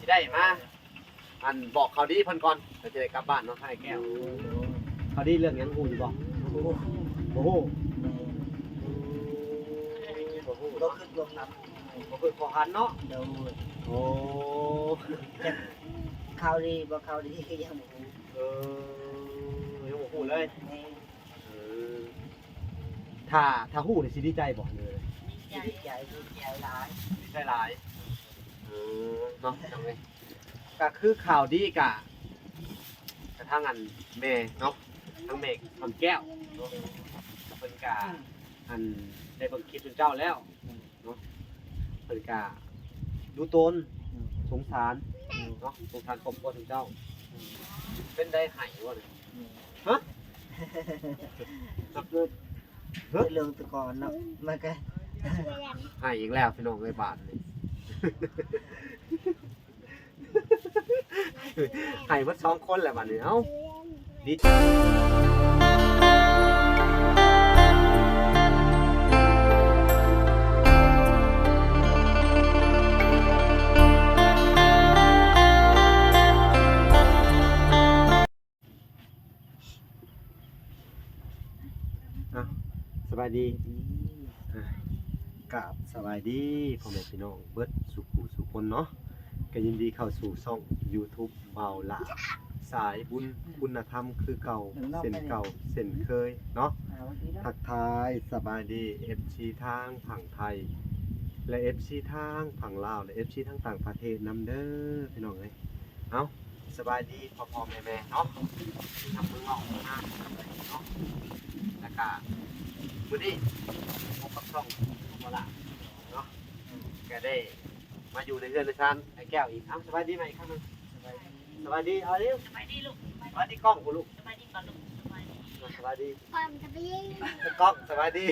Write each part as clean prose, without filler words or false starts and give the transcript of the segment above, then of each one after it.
ได้มาอันบอกเขาดีเพิ่นก่อนเราจะได้กลับบ้านเนาะให้แก้วเขาดีเรื่องหยังฮู้อยู่บ่โอ้โหก็ขึ้นลงนับ บ่คือขอหันเนาะ เดี๋ยว โอ้ ข่าวดีบ่ข่าวดียังบ่ฮู้ ยังบ่ฮู้เลย แม่ เออถ้าฮู้นี่สิดีใจบ่เลย ดีใจหลาย ดีใจหลายเนาะจังได๋ก็คือข่าวดีกะทางอันแม่เนาะทางแม่คำแก้วเนาะเพิ่นกะอันได้เบิ่งคลิปเจ้าแล้วเนาะเพิ่นกะดูตนสงสารเนาะสงสารครอบครัวของเจ้าเป็นได้ไห้บ่เนี่ยฮะครับ เรื่องแตะก่อนเนาะมันก็ ไห้อีกแล้วพี่น้องเอ้ยบาดนี่ไห้หมด2คนแล้วบัดนี้เอ้าดีสบายดีกับสบายดีพ่อแม่พี่น้องเบิดสุขุสุคนเนาะก็ยินดีเข้าสู่ช่อง YouTube เบาหลาสายบุญคุณธรรมคือเก่าเส้นเก่าเส้นเคยเนาะทักทายสบายดี FC ทางฝั่งไทยและ FC ทางฝั่งลาวและ FC ทางต่างประเทศนำเด้อพี่น้องเอ้ยเอ้าสบายดีพ่อๆแม่ๆเนาะทำมือออกมาเนาะแล้วก็มื้อนี้พบกับช่องเบาหลาเนาะก็ได้มาอยู่ในเรือนในชานไอ้แก้วอีกเอ้าสบายดีไหมอีกครั้งนึงสบายดีเอาดิ สบายดีลูก สบายดีกล้องกูลูก สบายดีก่อนลูกสบายดี สบายดี ความจะไปยิง กล้องสบายดี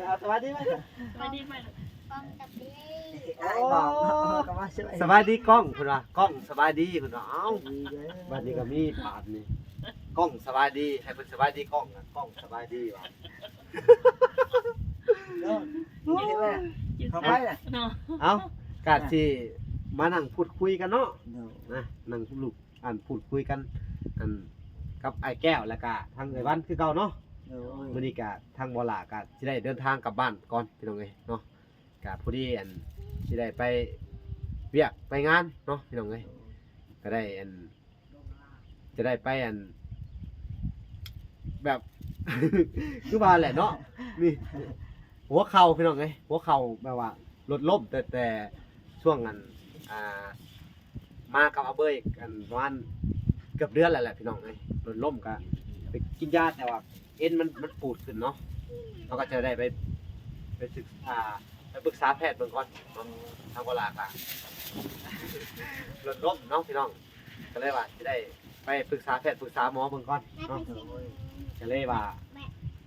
เอาสบายดีไหม สบายดีไหมลูก ความจะไปยิง ไอ้บอกก็มาช่วย สบายดีกล้องคุณว่ากล้องสบายดีคุณว่าเอ้า ดีเด้อ บัดนี้ก็มีบาทนี่กล้องสบายดีให้เพิ่นสบายดีกล้องนะกล้องสบายดีว่ะ เนาะดีแม่เข้าไปน่ะ เนาะ เอ้ากาดสิมานั่งพูดคุยกันเนาะ เนาะ นะนั่งลูกอันพูดคุยกันอันกับไอ้แก้วแล้วก็ทางไอ้วันคือเก่าเนาะ เนาะ มื้อนี้ก็ทางบ่ล่ะก็สิได้เดินทางกลับบ้านก่อนพี่น้องเอ้ยเนาะก็พอดีอันสิได้ไปเวียกไปงานเนาะพี่น้องเอ้ยก็ได้อันจะได้ไปอันแบบ คือว่าแหละเนาะนี่หัวเข่าพี่น้องเอ้ยหัวเข่าแบบว่ารถล้มแต่ช่วงนั้นมากับอาเบยกันประมาณเกือบเดือนแล้วแหละพี่น้องเอ้ยรถล้มก็ไปกินยาแต่ว่าเอ็นมันปูดขึ้นเนาะเราก็จะได้ไปศึกษาไปปรึกษาแพทย์เบื้องก่อนเนาะทางเวลากะรถล้มเนาะพี่น้องก็เลยว่าจะได้ไปปรึกษาแพทย์ปรึกษาหมอเบื้องก่อนเนาะก็เลยว่า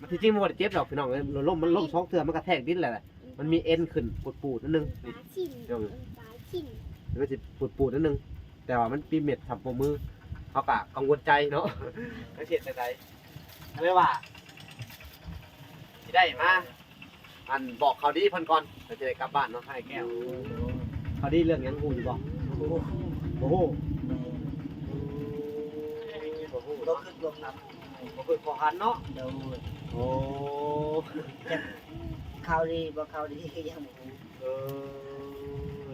มันที่จริงมันบ่ได้เจ็บหรอกพี่น้องเอ้ยรถล้มมันล้มสองเทื่อมันกระแทกดินแหละมันมีเอ็นขึ้นปูดๆนิดนึงนี่ ปลาชินปลาชิน มันก็จะปูดๆนิดนึงแต่ว่ามันปีเม็ดทำปมือเขากะกังวลใจเนาะเขาเห็นใจก็เลยว่าที่ได้มาอันบอกเขาดีเพิ่นก่อนเราจะได้กลับบ้านเนาะให้แก้วเขาดีเรื่องหยังฮู้อยู่บ่โอ้โห ก็ขึ้นลงนับ บ่คือขอหันเนาะ เดี๋ยว โอ้ ข่าวดีบ่ข่าวดียังบ่ฮู้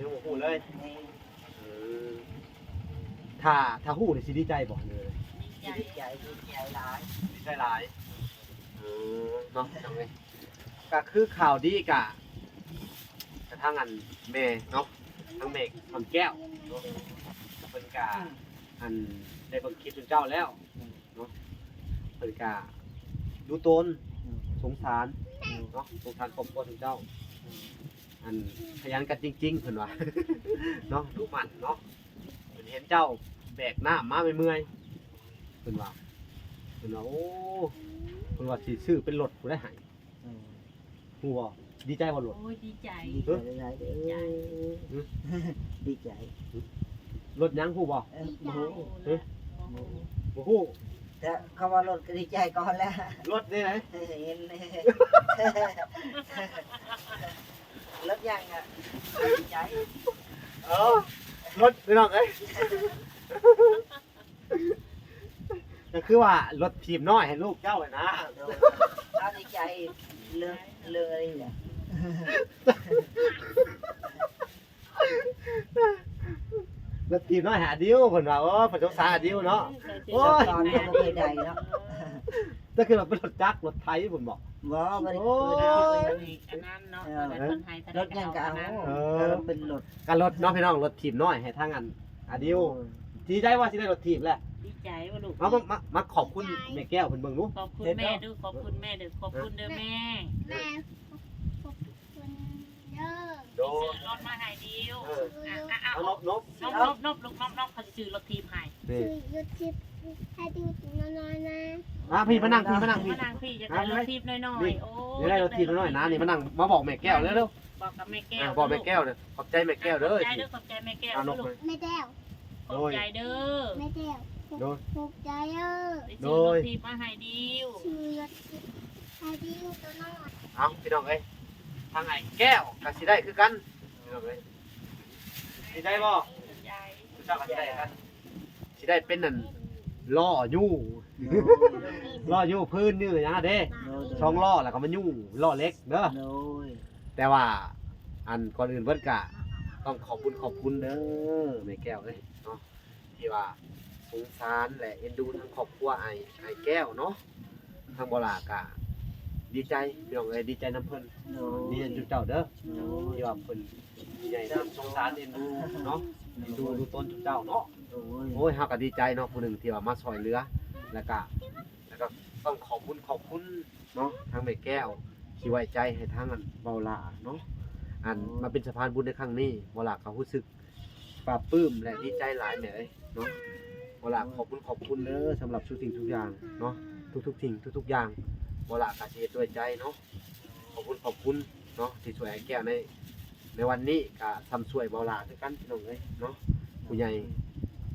ยังบ่ฮู้เลย แม่ ถ้าฮู้นี่สิดีใจบ่เลย ดีใจ ดีใจหลาย ดีใจหลายเนาะจังเลยก็คือข่าวดีกะทางอันแม่เนาะทางแม่คำแก้วเนาะเพิ่นกะอันได้เบิ่งคลิปเจ้าแล้วเนาะเพิ่นกะดูตนสงสารเนาะสงสารครอบครัวของเจ้าอันขยันกันจริงๆเพิ่นว่า เนาะดูมันเนาะเพิ่นเห็นเจ้าแบกน้ำมาเมื่อยๆเพิ่นว่าโอ้เพิ่นว่าสิซื้อเป็นรถผู้ได้ให้ฮู้บ่ดีใจบ่รถ โอ้ยดีใจ ดีใจหลายเด้อดีใจ รถหยังฮู้บ่ บ่ฮู้ บ่ฮู้ แต่คำว่ารถก็ดีใจก่อนแล้ว รถนี่ไหน เห็นรถยังอ่ะดีใจ เออ รถพี่น้องเอ้ยก็คือว่ารถทีมน้อยให้ลูกเจ้าเลยนะ เอาดีใจเรื่องอะไรเนี่ย รถทีมน้อยหาดิวเพิ่นว่าโอ้เพิ่นสงสารหาดิวเนาะ โอ้ย ตอนก็บ่เคยได้เนาะ แต่คือว่าเป็นรถจักรรถไถผมบอก บ่บ่ได้ โอ้ย อันนั้นเนาะคนไทย รถยังก็เอา เออ รถเป็นรถ การรถเนาะพี่น้องรถทีมน้อยให้ทางอันหาดิวดีใจว่าสิได้รถทีมแหละ ดีใจว่าลูก มาขอบคุณแม่แก้วเพิ่นเบิ่งดู ขอบคุณแม่ดูขอบคุณแม่ดูขอบคุณเด้อแม่ แม่ขอบคุณเด้อ โด ซื้อรถมาให้ดิว เอานบ นบลูกนบเขาซื้อรถทีมให้ นี่ คือยุดทิพย์ให้ดูน้อยๆนะ มาพี่มานั่งพี่มานั่งพี่ มานางพี่จะได้รถทีมน้อยๆโอ้ เดี๋ยวได้รถทีมน้อยๆนะนี่มานั่งมาบอกแม่แก้วเร็ว บอกกับแม่แก้ ๆ ว บอกแม่แก้วเด้อขอบใจแม่แก้วเด้อ ขอบใจเด้อขอบใจแม่แก้ว เอานก ลู เล ก ย ไม่แด้ว ขอบใจเด้อ ไม่แด้ว โดย ถูกใจเด้อ ไปซื้อรถทีมมาให้ดิว ชื่อยุดทิพย์ให้ดูตัวน้อย เอาพี่น้องเอ้ยทางไอ้แก้วก็สิได้คือกันพี่น้องเอ้ยสิได้บ่ ยาย เจ้าก็สิได้กันสิได้เป็นนั่นล้อยู่ล้อยู่พื้นนี่หยังอะเด้ช่องล้อแล้วก็มายู่ล้อเล็กเด้อ โดย แต่ว่าอันก่อนอื่นเพิ่นก็ต้องขอบคุณเด้อแม่แก้วเอ้ยเนาะที่ว่าสงสารและเอ็นดูทั้งครอบครัวไอ้แก้วเนาะทางบ่ล่ะก็ดีใจพี่น้องเอ้ยดีใจนํเพิ่น โด ดี ย ใจจุดเจ้าเด้อ โดย ที่ว่าเพิ่นใหญ่นำสงสารเอ็นดูเนาะเอ็นดูต้นจุดเจ้าเนาะ โดย โอ้ยเฮาก็ดีใจเนาะผู้หนึงที่ว่ามาช่วยเหลือแล้วก็ต้องขอบคุณเนาะทางแม่แก้วที่ไว้ใจให้ทางอันเบาหลาเนาะอันมาเป็นสะพานบุญในครั้งนี้เบาหลาก็รู้สึกปลาบปลื้มและดีใจหลายแม่เอ้ยเนาะเบาหลาขอบคุณเด้อสำหรับทุกสิ่งทุกอย่างเนาะทุกสิ่งทุกอย่างเบาหลาก็สิเฮ็ดด้วยใจเนาะขอบคุณเนาะที่ช่วยให้แก้วในวันนี้ก็ทำช่วยเบาหลาคือกันพี่น้องเอ้ยเนาะผู้ใหญ่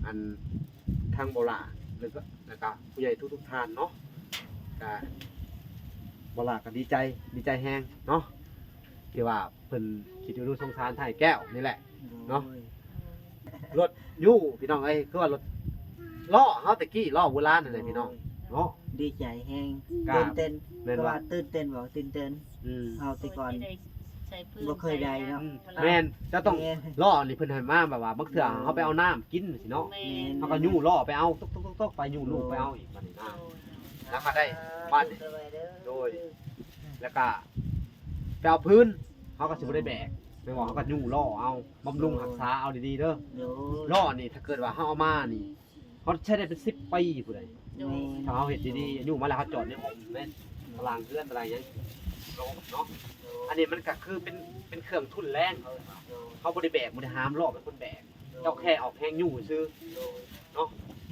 อันทางเบาหลาแล้วก็ผู้ใหญ่ทุกท่านเนาะก็เบาหลาก็ดีใจแฮงเนาะที่ว่าเพิ่นคิดดูสงสารไทยแก้วนี่แหละ เนาะ รถยู่พี่น้องเอ้ยคือว่ารถล้อเฮาตะกี้ล้อโบราณนั่นแหละพี่น้องเนาะ ดีใจแฮง กราบ ตื่นเต้น แม่น เพราะ ว่า ว่าตื่นเต้นบ่ตื่นเต้น อืม เฮาแต่ก่อน ใส่พื้น บ่เคยได้เนาะ แม่นจะต้อง แม่น ล้อนี่เพิ่นให้มาแบบว่าบักเทื่อเฮาไปเอาน้ำกินสิเนาะ แม่ เฮาก็ยู่ล้อไปเอาตกไปยู่ลูกไปเอาอีกบัดนี้นะแล้วก็ได้บ้านนี่โดยแล้วก็ไปเอาพื้นเฮาก็สิบ่ได้แบกแม่นว่าเฮาก็ยู่ล้อเอาบำรุงรักษาเอาดีๆเด้อ โดย ล้อนี่ถ้าเกิดว่าเฮาเอามานี่เฮาใช้ได้เป็น10ปีพุ่นเลย โดย ถ้าเขาเห็นดีๆอยู่มาแล้วเขาจอดในห้องแม่นพลางเพื่อนอะไรอย่างเงี้ยลงเนาะ อันนี้มันก็คือเป็นเครื่องทุนแรงเขาบริแบกบริหามรอบเป็นคนแบก เจ้าแค่ออกแห้งอยู่ซื้อเนาะ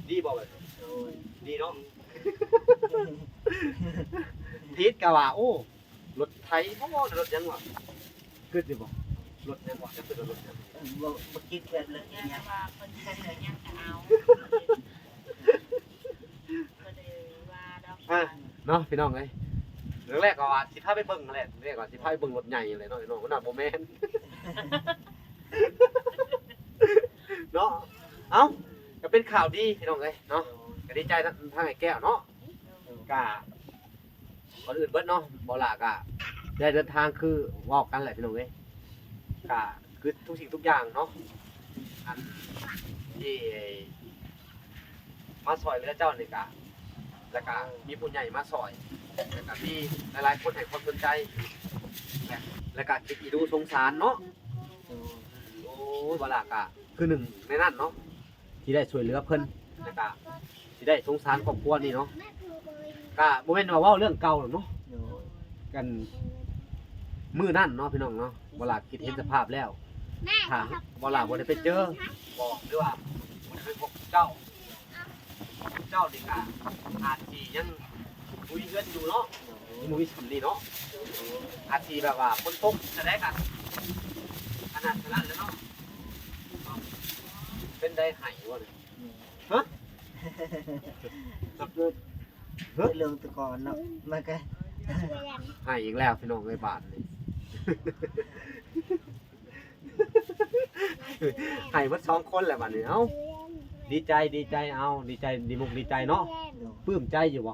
ดีบอกเลยดีเนาะ ทีดกะว่าโอ้ รถไทยโอ้รถยังวะคือสิบอกรถยังวะจะเป็นรถยัง บ่คิดแบบเลย ยัง เนี่ย ว่าคนไทยยังจะเอาก็เลยว่าดอก อ่ะเนาะพี่น้องเอ้ยเรื่องแรกก็ว่าสิพาไปเบิ่งนั่นแหละเรียกว่าสิพาไปเบิ่งรถใหญ่เลยเนาะน้องมันน่ะบ่แม่น เนาะ เอ้าก็เป็นข่าวดีพี่น้องเอ้ยเนาะก็ดีใจทางไอ้แก้วเนาะก็คนอื่นเบิดเนาะบ่ล่ะก็ได้เดินทางคือเว้ากันแหละพี่น้องเอ้ยก็คือทุกสิ่งทุกอย่างเนาะอันที่มาซอยเหลือเจ้านี่ก็แล้วก็มีผู้ใหญ่มาซอยแล้วก็มีหลายๆคนให้ความสนใจแล้วก็คิดอีดูสงสารเนาะ โอ้ยบลากะคือหนึ่งในนั้นเนาะที่ได้ช่วยเหลือเพิ่นแล้วก็ที่ได้สงสารครอบครัวนี่เนาะก็บ่แม่นว่าเว้าเรื่องเก่าหรอกเนาะกันมื้อนั้นเนาะพี่น้องเนาะบลาคิดเห็นสภาพแล้ว แม่ ถ้าบลาบ่ได้ไปเจอบอกหรือว่าบ่ได้ไปพบเจ้านี่ก็อาจสิยังคุยเงินอยู่เนาะมุ้ยสำลีเนาะอาจสิแบบว่าฝนตกจะได้กันขนาดนั้นแล้วเนาะ เป็นได้ไห้วะเนี่ยฮะ เรื่องแตะก่อนเนาะมันก็ ไห้อีกแล้วพี่น้องในบ้านนี่ ให้เบิดสองคนแหละบัดนี้เอ้าดีใจเอาดีใจดีมุกดีใจเนาะ โดย ปลื้มใจอยู่บ่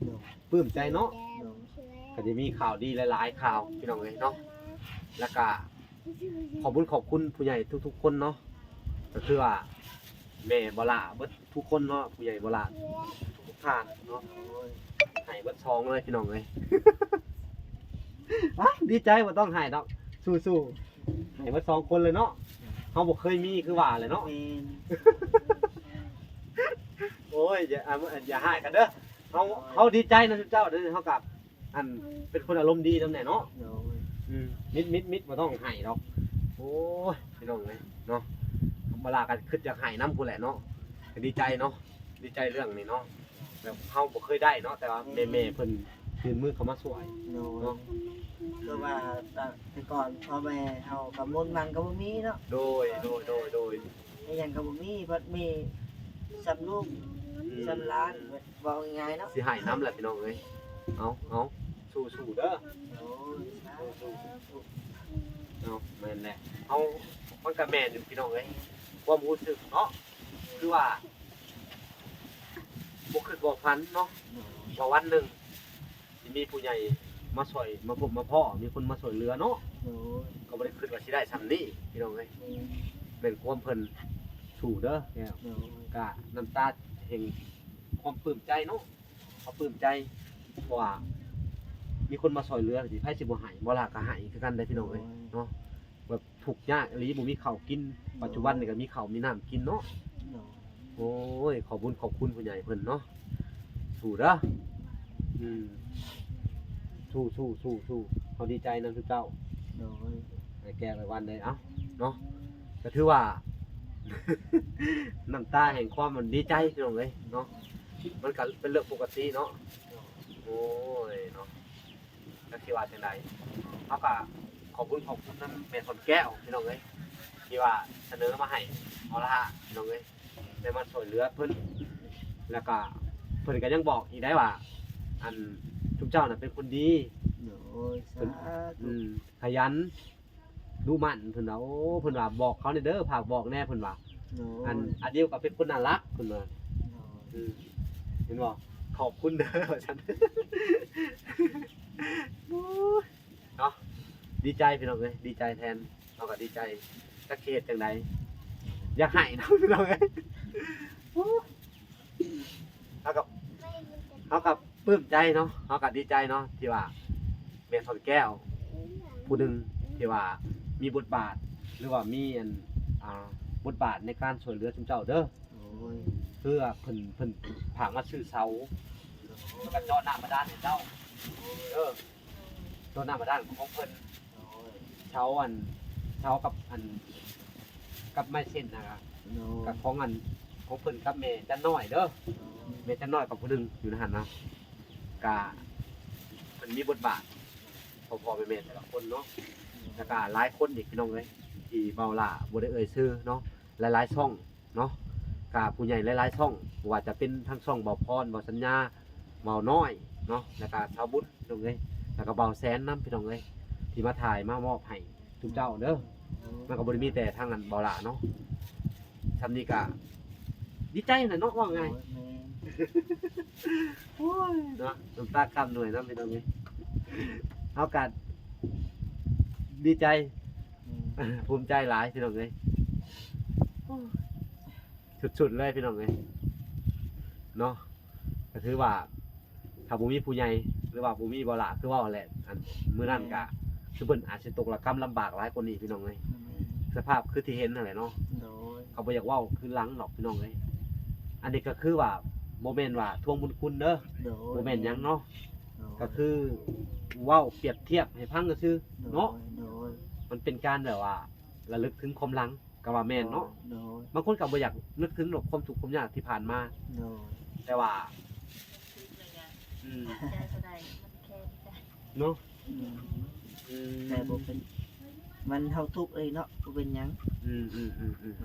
โดย ปลื้มใจเนาะก็จะมีข่าวดีหลายๆข่าวพี่น้องเอ้ยเนาะแล้วก็ขอบคุณผู้ใหญ่ทุกๆคนเนาะก็คือว่าแม่บ่ละเบิดทุกคนเนาะผู้ใหญ่บ่ละทุกท่านเนาะ โดย ให้เบิดซองเลยพี่น้องเอ้ย อ่ะดีใจบ่ต้องให้ดอกสู้ๆให้เบิดสองคนเลยเนาะเฮาบ่เคยมีคือว่าเลยเนาะ แม่น โอ้ยอย่าให้กันเด้อเฮาดีใจนะทุกเจ้าเด้อเฮากับอันเป็นคนอารมณ์ดีนำแน่เนาะ โดย มิดบ่ต้องให้ดอกโอ้ยพี่น้องเอ้ยเนาะเวลากันคิดอยากให้นำผู้แหละเนาะก็ดีใจเนาะดีใจเรื่องนี้เนาะแบบเฮาบ่เคยได้เนาะแต่ว่าแม่ๆเพิ่นยื่นมือเข้ามาช่วย โดย เนาะ คือว่าแต่ก่อนพ่อแม่เฮากับมนต์มันก็บ่มีเนาะ โดย ไอ้หยังก็บ่มีเพิ่นมีสำลูกสำล้านเว้าง่ายๆเนาะ สิให้น้ำแหละพี่น้องเอ้ยเอาสู้ๆเด้อ โอ้ยสาธุ เอาแม่นแหละเอามันก็แม่นอยู่พี่น้องเอ้ยความรู้สึกเนาะคือว่าบ่คิดบ่ฝันเนาะว่าวันหนึงสิมีผู้ใหญ่มาช่วยมาพบมาพ้อมีคนมาช่วยเหลือเนาะ โอ้ย ก็บ่ได้คิดว่าสิได้ส่ำนี้พี่น้องเอ้ยเป็นความเพิ่นสู้เด้อแก้ว โอ้ย ก็น้ำตาแห่งความปลื้มใจเนาะเขาปลื้มใจเพราะว่ามีคนมาช่วยเหลือสิไผสิบ่ให้บ่ล่ะก็ให้คือกันได้พี่น้องเอ้ยเนาะแบบทุกข์ยากอีหลีบ่มีข้าวกินปัจจุบันนี่ก็มีข้าวมีน้ำกินเนาะ โอ้ย โอ้ยขอบคุณผู้ใหญ่เพิ่นเนาะสู้เด้ออืมสู้เขาดีใจนำทุกเจ้า โอ้ย ให้แก้ไปวันเลยเอ้าเนาะก็ถือว่า น้ำตาแห่งความมันดีใจพี่น้องเอ้ยเนาะมันก็เป็นเรื่องปกติเนาะโอ้ยเนาะก็คิดว่าจังไดเขาก็ขอบคุณนั่นแม่คนแก้วพี่น้องเอ้ยที่ว่าเสนอมาให้เอาละฮะพี่น้องเอ้ยได้มาช่วยเหลือเพิ่นแล้วก็เพิ่นก็ยังบอกอีกได้ว่า อันทุกเจ้าน่ะเป็นคนดี โอ้ยสาธุ ขยันดูมันเพิ่นว่าโอ้เพิ่นว่าบอกเขาเด้อฝากบอกแน่เพิ่นว่า โอ้ย อันเดียวกับเป็นคนน่ารักเพิ่นว่า โอ้ย เห็นบ่ขอบคุณเด้อฉัน เนาะดีใจพี่น้องเอ้ยดีใจแทนเฮาก็ดีใจจักเฮ็ดจังไดอยากให้เนาะพี่น้องเอ้ยเฮาก็ปลื้มใจเนาะเฮาก็ดีใจเนาะที่ว่าแม่ทอนแก้ว ผู้หนึ่งที่ว่ามีบทบาทหรือว่ามีอันบทบาทในการช่วยเหลือชุมเจ้าเด้อ โอ้ย เพื่อเพิ่นผางมาซื้อเสาแล้วก็เจาะน้ำบาดาลให้เจ้าเด้อเจาะน้ำบาดาลของเพิ่น โอ้ย เช้ากับไม้เส้นนะครับ โอ้ย กับของเพิ่นกับแม่จันน้อยเด้อแม่จันน้อยกับผู้หนึงอยู่ในหันนะกะเพิ่นมีบทบาทพอๆแม่ๆแต่ละคนเนาะ แล้วก็หลายคนอีกพี่น้องเลยที่เบาล่าบ่ได้เอ่ยชื่อเนาะหลายๆช่องเนาะกาผู้ใหญ่หลายๆช่องว่าจะเป็นทั้งช่องเบาพรเบาสัญญาเบาน้อยเนาะแล้วก็ชาวบุญพี่น้องเลยแล้วก็เบาแสนน้ำพี่น้องเลยที่มาถ่ายมามอบให้ทุกเจ้าเด้อมันก็บ่ได้มีแต่ทางนั้นเบาล่าเนาะทำนี้ก็ดีใจน่ะเนาะว่าไง โอ้ยแม่ เนาะน้ำตาคำหน่วยน้ำพี่น้องเลยเอากัดดีใจ ภูมิใจหลายพี่น้องเลยสุดๆเลยพี่น้องเลยเนาะก็คือว่าถ้าบุมีผู้ใหญ่หรือว่าบุมีบ่ละคือว่าแหละอันมื้อนั้นก็คือเพิ่นอาจสิตกระกำลำบากหลายกว่านี้พี่น้องเลยสภาพคือที่เห็นนั่นแหละเนาะ โดย เขาบ่อยากเว้าคือหลังหรอกพี่น้องเลยอันนี้ก็คือว่าบ่แม่นว่าทวงบุญคุณเด้อ โดย บ่แม่นหยังเนาะก็คือเว้าเปรียบเทียบให้ฟังก็คือเนาะ โดย มันเป็นการแบบว่าระลึกถึงความหลังก็ว่าแม่นเนาะ โดย บางคนก็บ่อยากนึกถึงหรอกความทุกข์ความยากที่ผ่านมา โดย แต่ว่า คิดเลยอะ อืม ใจแสดงมันแค่ใจ เนาะ อืม อืม แต่บ่เป็นมันเฮาทุกข์เลยเนาะบ่เป็นหยัง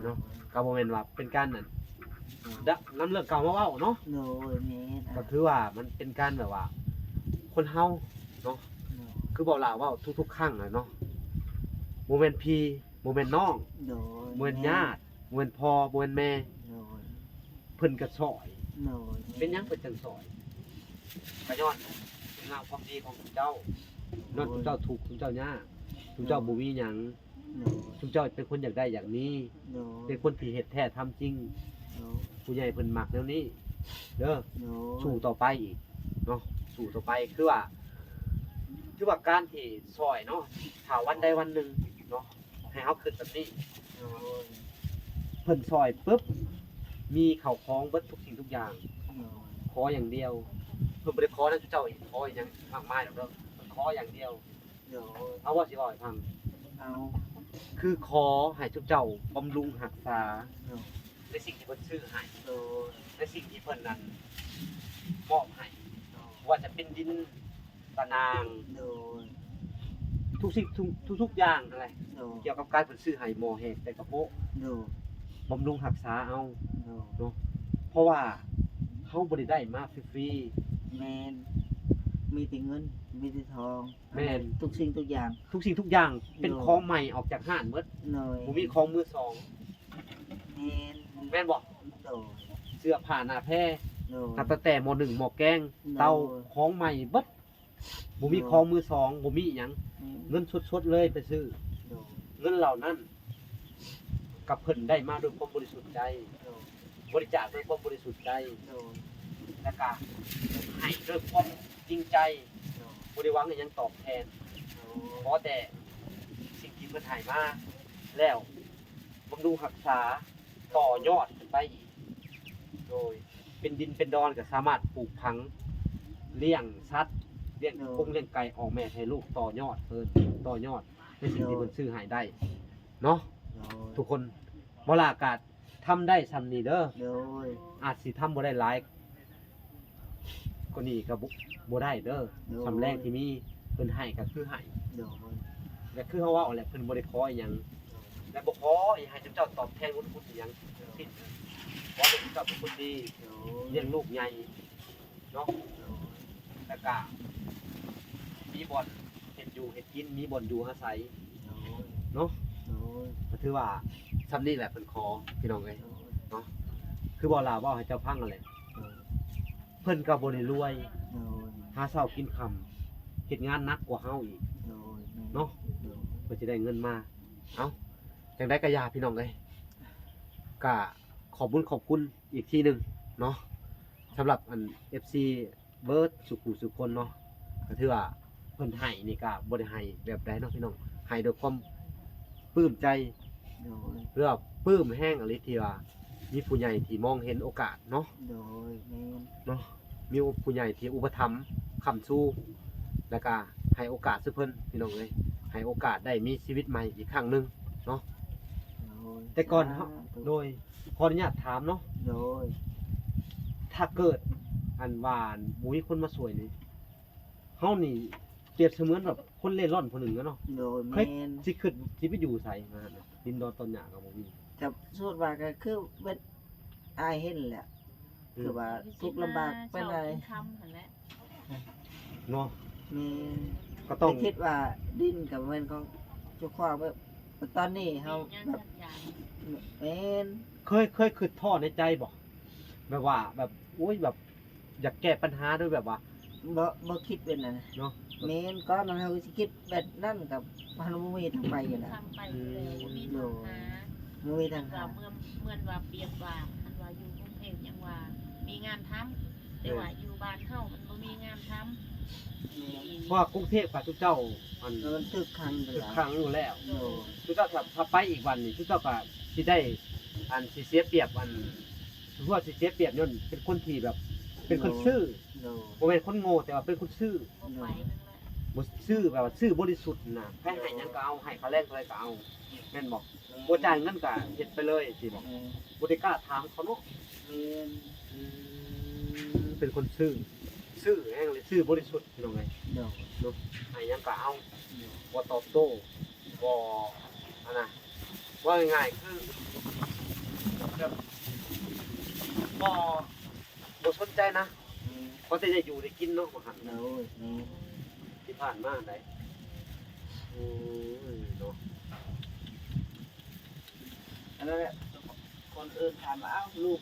เนาะก็บ่แม่นว่าเป็นการนั่นดะนำเรื่องเก่ามาเว้าเนาะ โดยแม่น ก็คือว่ามันเป็นการแบบว่า คนเฮาเนาะคือบอกล่าว่าทุกๆครั้งอะเนาะบ่แม่นพี่ บ่แม่นน้อง โดย บ่แม่นญาติบ่แม่นพ่อบ่แม่นแม่ โดย เพิ่นก็ซอย โดย เป็นหยังเพิ่นจังซอยก็ย้อนคุณงามความดีของเจ้าย้อนคุณเจ้าถูกคุณเจ้ายากคุณเจ้าบ่มีหยัง โดย คุณเจ้าเป็นคนอยากได้อย่างนี้ โดย เป็นคนที่เฮ็ดแท้ทำจริง โดย ผู้ใหญ่เพิ่นมักแนวนี้เด้อ โดย สู้ต่อไปอีกเนาะสู้ต่อไปคือว่าการที่ซอยเนาะถ้าวันใดวันหนึ่งเนาะให้เฮาคิดแบบนี้ โดย เพิ่นซอยปุ๊บมีข้าวของเบิดทุกสิ่งทุกอย่าง โดย ขออย่างเดียวเพิ่นบ่ได้ขอนะเจ้าอีกขออีหยังมากมายดอกเด้อเพิ่นขออย่างเดียว โดย เอาว่าสิเว้าให้ฟัง เอา คือขอให้ทุกเจ้าบำรุงรักษา โดย ในสิ่งที่เพิ่นซื้อให้ โดย ในสิ่งที่เพิ่นนั้นมอบให้ว่าจะเป็นดินตะนาง โดย ทุกสิ่งทุกอย่างอะไร โดย เกี่ยวกับการเพิ่นซื้อให้หมอแหกแต่กระโปะ โดย บำรุงรักษาเอา โดย เพราะว่าเฮาบ่ได้ได้มาฟรี แมนมีแต่เงินมีแต่ทอง แม่น ทุกสิ่งทุกอย่าง ๆทุกสิ่งทุกอย่างเป็น โน่ ของใหม่ออกจากห้างหมด หน่อย บ่มีของมือสอง แมน แม่นบ่ โดย เสื้อผ้าหน้าแพร โดย ตั้งแต่หม้อ1หม้อแกง โน่ เตาของใหม่เบิดบ่มี โน่ ของมือสองบ่มีหยัง แม่น เงินสดๆเลยไปซื้อ โดย เงินเหล่านั้นกับเพิ่นได้มาด้วยความบริสุทธิ์ใจ โดย บริจาคด้วยความบริสุทธิ์ใจ โดย และก็ให้ด้วยความจริงใจ โดย บ่ได้หวังอิหยังตอบแทน โด ขอแต่สิ่งที่เพิ่นให้มาแล้วบำรุงรักษาต่อยอดขึ้นไปอีกโดยเป็นดินเป็นดอนก็สามารถปลูกพังเลี้ยงสัตว์เลี้ยงคงเลี้ยงไก่ออกแม่ให้ลูกต่อยอดเพิ่นต่อยอดในสิ่งที่เพิ่นซื้อให้ได้เนาะ ย ทุกคนบ่ลากาศทำได้ซำนี้เด้อ โดย อาจสิทำบ่ได้หลายก็นี่ก็บ่ได้เด้อสำแรงที่มีเพิ่นให้ก็คือให้ โดย และคือเฮาว่าเอาแหละเพิ่นบ่ได้ขออีหยังและบ่ขอให้เจ้าตอบแทนบุญคุณอีหยังสิ้นขอให้เจ้าเป็นคนดี โด เลี้ยงลูกใหญ่เนาะแล้วก็มีบ่อนเฮ็ดอยู่เฮ็ดกินมีบ่อนอยู่อาศัยเนาะ โดย ก็ถือว่าซำนี้แหละเพิ่นขอพี่น้องเอ้ย โดย คือบ่ลาเว้าให้เจ้าฟังนั่นแหละเพิ่นก็บ่ได้รวย โดย หาเช้ากินค่ำเฮ็ดงานหนักกว่าเฮาอีก โดย เนาะ โดย เพื่อจะได้เงินมา เอ้าจังได้กระยาพี่น้องเลยก็ขอบคุณอีกทีหนึ่งเนาะสำหรับอัน FC เบิร์ดสุขุสุคนเนาะก็ถือว่าเพิ่นให้นี่ก็บ่ได้ให้แบบใดเนาะพี่น้องให้ด้วยความปลื้มใจ โดย เพื่อปลื้มแห้งอะไรที่ว่ามีผู้ใหญ่ที่มองเห็นโอกาสเนาะ โดยแม่น เนาะมีผู้ใหญ่ที่อุปถัมภ์ค้ำสู้แล้วก็ให้โอกาสซุเพิ่นพี่น้องเลยให้โอกาสได้มีชีวิตใหม่อีกครั้งหนึง โดย แต่ก่อนเฮาโดยขออนุญาตถามเนาะ โดย ถ้าเกิดอันว่าหมูมีคนมาสวยนี่เฮานี่เปรียบเสมือนแบบคนเล่ร่อนคนหนึ่งแล้วเนาะ โดย เค แม่ ย น สิขึ้นสิไปอยู่ไสมาหั่นน่ะดินดอนตอนหญ้าก็บ่มี กับส่วนว่าก็คือเบิดอายเห็นแหละคือว่าทุกข์ลำบากเป็นอะไร คำหั่นแหละ เนาะ แม่น ก็ต้อง แต่คิดว่าดินกับเงินของเจ้าของแบบตอนนี้เฮา ย่าง แบบ สักอย่าง แม่น เคยคิดท้อในใจบ่แบบว่าแบบโอ้ยแบบอยากแก้ปัญหาด้วยแบบว่า บ่คิดเป็นนั่นนะ เนาะ แม่นก่อนนั้นเฮาสิคิดแบบนั้นกับมันบ่มีทางไปอยู่แล้ว ทำไปเลยบ่มีปัญหา บ่มีทาง ว่า หา เมื่อนว่าเปรียบว่าอันว่าอยู่กรุงเทพยังว่ามีงานทำแต่ว่าอยู่บ้านเฮามันบ่มีงานทำ เพราะว่ากรุงเทพกับทุกเจ้าอัน มันตึกคันไป ทุก แล้ว ครั้งอยู่แล้ว โดย ทุกเจ้าถ้าไปอีกวันนี่ทุกเจ้าก็สิได้อันสิเสียเปรียบอันทุกว่าสิเสียเปรียบย้อนเป็นคนที่แบบ เป็นคนซื่อ โดย บ่แม่นคนโง่แต่ว่าเป็นคนซื่อ บ่ไปนั่นแหละ บ่ซื่อแบบว่าซื่อบริสุทธิ์น่ะให้หยังก็เอาให้เขาแลกเท่าไรก็เอาแม่นบ่บ่จ่ายเงินก็เฮ็ดไปเลยสิบ่ แม่น บ่ได้กล้าถามเขาเนาะ แม่น เป็นคนซื่อซื่อแฮงเลยซื่อบริสุทธิ์พี่น้องเอ้ย โดย เนาะให้หยังก็เอาบ่ตอบโต้บ่อันน่ะว่าง่ายๆคือแบบบ่สนใจนะเพราะแต่จะอยู่ได้กินเนาะบ่หัน โดยแม่น ที่ผ่านมาได้โอ้ยเนาะ อันนั้นแหละคนอื่นถามว่าอ้าวลูก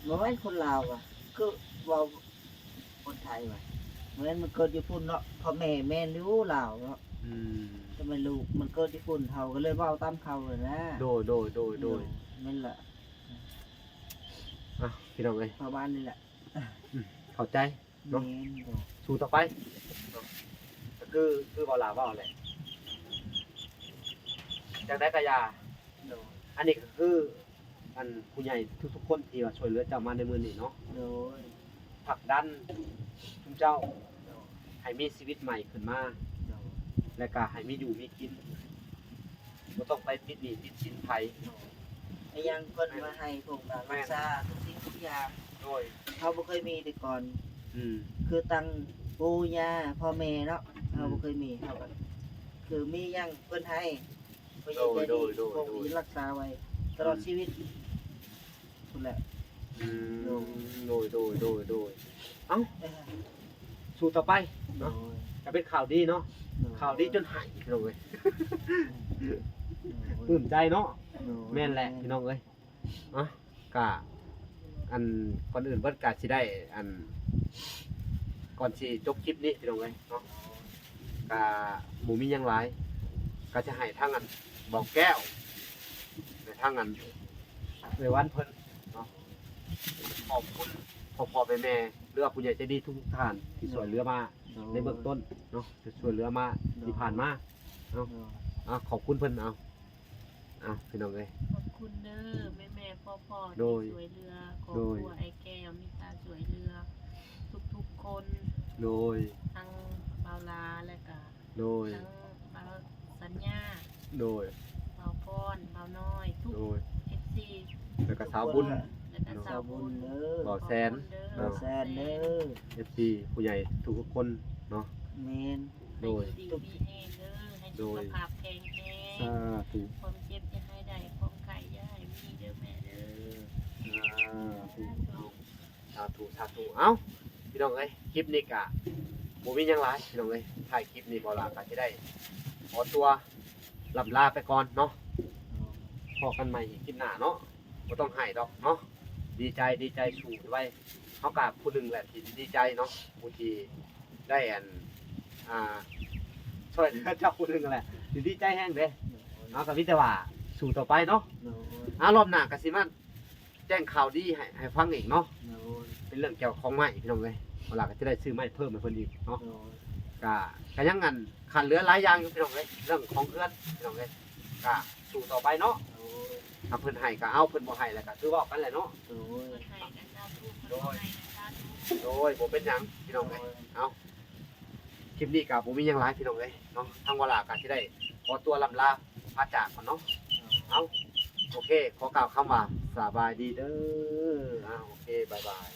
บ่แม่นคนลาวว่ะคือเว้าคนไทยว่ะเหมือนมันเกิดอยู่พุ่นเนาะพ่อแม่แม่นอยู่ลาวเนาะ อืม ทำไมลูกมันเกิดที่ฝุ่นเฮาก็เลยเว้าตามเขาเลยนะ โดย นั่นแหละ อ่ะพี่น้องเอ้ย ชาวบ้านนี่แหละ เข้าใจ แม่นบ่ สู้ต่อไปเนาะก็คือบ่ลาเว้าแหละจังได๋ก็อย่า โดย อันนี้ก็คืออันผู้ใหญ่ทุกๆคนที่ว่าช่วยเหลือเจ้ามาในมื้อนี้เนาะ โดย ผลักดันทุกเจ้า โดย ให้มีชีวิตใหม่ขึ้นมา โดย และก็ให้มีอยู่มีกินบ่ต้องไปติดหนี้ติดสินไผ ไอ้ยังเพิ่นมาให้ผมก็รักษาทุกสิ่งทุกอย่าง โดย เขาบ่เคยมีแต่ก่อน อืม คือตั้งปู่ย่าพ่อแม่เนาะเขาบ่เคยมีเขาก็คือมีหยังเพิ่นให้เพิ่นใจดีคงมีรักษาไว้ตลอดชีวิตพุ่นแหละ อืมโดยเอ้า เออ สู้ต่อไป โด เนาะ ย ก็เป็นข่าวดีเนาะข่าวดีจนหายพี่น้องเอ้ยปลื้มใจเนาะ โดย แม่นแหละพี่น้องเอ้ยเนาะก็อันก่อนอื่นเบิดก็สิได้อันก่อนสิจบคลิปนี้พี่น้องเอ้ยเนาะก็บ่มีหยังหลายก็จะให้ทางอันบอกแก้วในทางอันเอ้ยวันเพิ่นเนาะขอบคุณพ่อแม่เรือผู้ใหญ่ใจดีทุกท่านที่ช่วยเหลือมาในเบื้องต้นเนาะที่ช่วยเหลือมาที่ผ่านมาเนาะขอบคุณเพิ่นเอาพี่น้องเอ้ย ขอบคุณเด้อแม่ๆพ่อๆ โด ที่ ย ช่วยเหลือครอบ โด ค ย รัวไอ้แก้วมีตาช่วยเหลือทุกๆคน โดย ทั้งเบาลาและก็ โดย ทั้งเบาสัญญา โดย เบาพรเบาน้อยทุก โดย FC แล้วก็สาวบุญ และก็สาวบุญ เด้อ บ่อแสน ขอบคุณ บ่แซนเด้อ FC ผู้ใหญ่ทุกคนเนาะ แม่น โดย ให้อยู่ดีมีแห้งเด้อให้สุขภาพแข็งแรง สาธุ ความเจ็บจะให้ได้ความไข้อย่าให้มีเด้อแม่เด้อ สาธุเอ้าพี่น้องเอ้ยคลิปนี้กะบ่มีหยังหลายพี่น้องเอ้ยถ่ายคลิปนี้บ่ล่ะก็สิได้ขอตัวลำลาไปก่อนเนาะพอกันใหม่อีกคลิปหน้าเนาะบ่ต้องให้ดอกเนาะดีใจสู้ไว้เฮาก็ผู้หนึงแหละที่ดีใจเนาะผู้ที่ได้ช่วยเหลือเจ้าผู้หนึงนั่นแหละสิดีใจแฮงเด้เนาะก็มีแต่ว่าสู้ต่อไปเนาะ โดย รอบหน้าก็สิมาแจ้งข่าวดีให้ฟังอีกเนาะ โดย เป็นเรื่องเกี่ยวกับของไม้พี่น้องเลยเวลาก็จะได้ซื้อไม้เพิ่มให้เพิ่นอีกเนาะ โดย ก็ยังงั้นขาดเหลือหลายอย่างอยู่พี่น้องเลยเรื่องของเพื่อนพี่น้องเลยก็สู้ต่อไปเนาะ โดย ถ้าเพิ่นให้ก็เอาเพิ่นบ่ให้แล้วก็คือเว้ากันแหละเนาะ โดย เพิ่นให้กันสาธุเพิ่นบ่ให้กันสาธุ โดยบ่เป็นหยังพี่น้องเลยเอาคลิปนี้ก็บ่มีหยังหลายพี่น้องเลยเนาะทางเวลาก็สิได้ขอตัวลำลาพาจากก่อนเนาะเอาโอเคขอกล่าวคำว่าสบายดีเด้อโอเคบ๊ายบาย